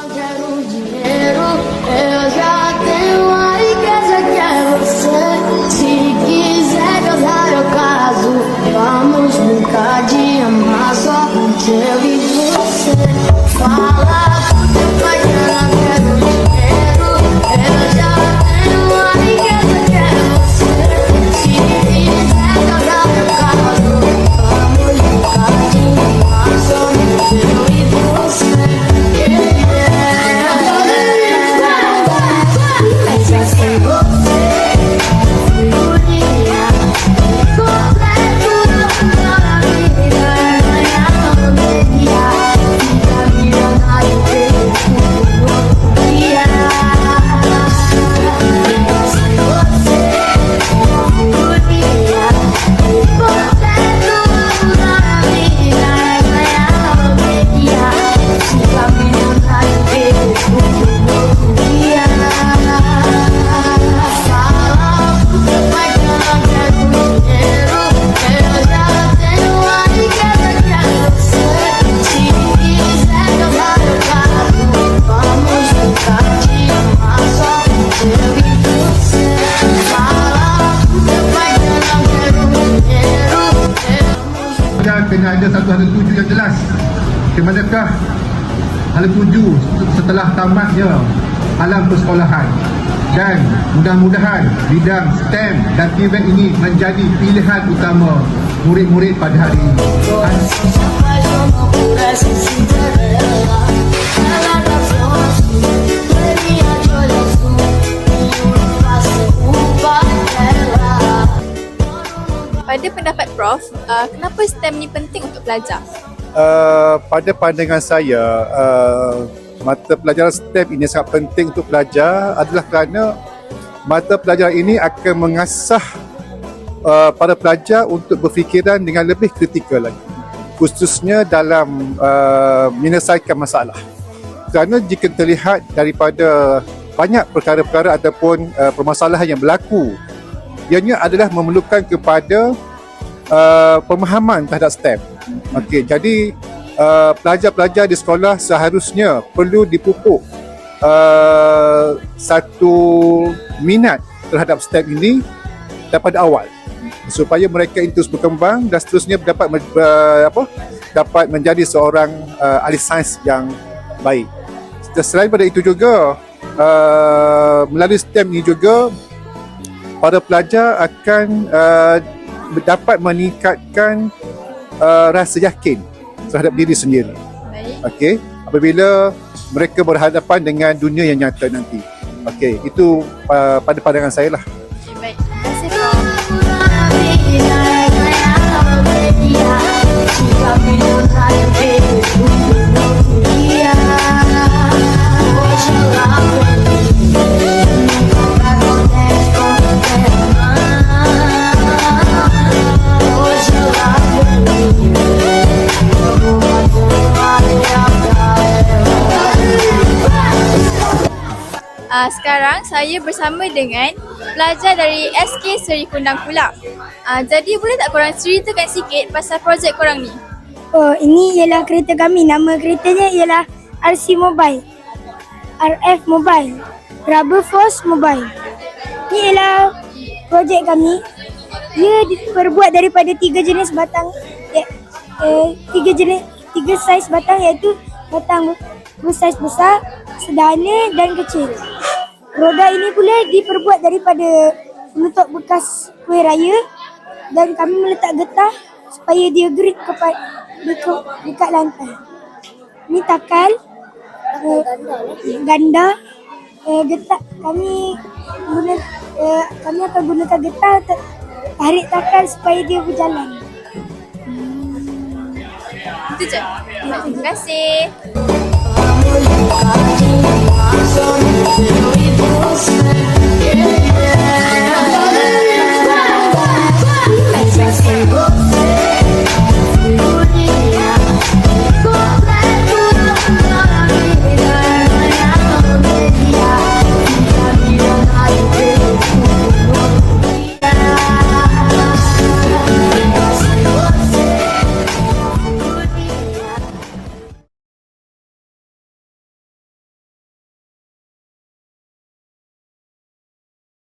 quero dinheiro, eu já tenho a riqueza que é você. Se quiser casar, eu caso. Vamos brincar de amar só eu e você. Fala pro teu pai que eu não quero dinheiro, eu já tenho a riqueza que é você. Se quiser casar, eu caso. Vamos brincar de amar só eu e você. Kena ada satu hala tuju yang jelas. Ke manakah hala tuju setelah tamatnya alam persekolahan, dan mudah-mudahan bidang STEM dan TVET ini menjadi pilihan utama murid-murid pada hari ini. Pada pendapat Prof, kenapa STEM ni penting untuk pelajar? Pada pandangan saya, mata pelajaran STEM ini sangat penting untuk pelajar adalah kerana mata pelajaran ini akan mengasah para pelajar untuk berfikiran dengan lebih kritikal lagi, khususnya dalam menyelesaikan masalah. Kerana jika terlihat daripada banyak perkara-perkara ataupun permasalahan yang berlaku, ianya adalah memerlukan kepada pemahaman terhadap STEM. Okey, jadi pelajar-pelajar di sekolah seharusnya perlu dipupuk satu minat terhadap STEM ini daripada awal, supaya mereka itu terus berkembang dan seterusnya dapat menjadi seorang ahli sains yang baik. Selain daripada itu juga, melalui STEM ini juga para pelajar akan dapat meningkatkan rasa yakin terhadap diri sendiri. Okey, apabila mereka berhadapan dengan dunia yang nyata nanti. Okey, itu pada pandangan saya lah. Baik, terima kasih Prof. Sekarang saya bersama dengan pelajar dari SK Seri Kundang Kulang. Jadi boleh tak korang ceritakan sikit pasal projek korang ni? Oh, ini ialah kereta kami. Nama keretanya ialah RC Mobile, RF Mobile, Rubber Force Mobile. Ini ialah projek kami. Ia diperbuat daripada tiga jenis batang, tiga saiz batang, iaitu batang bersaiz besar, sederhana dan kecil. Roda ini pula diperbuat daripada penutup bekas kuih raya, dan kami meletak getah supaya dia grip dekat lantai. Ini takal ganda. Getah kami akan gunakan getah tarik takal supaya dia berjalan. Itu je. Terima kasih. Eu e você, yeah, yeah.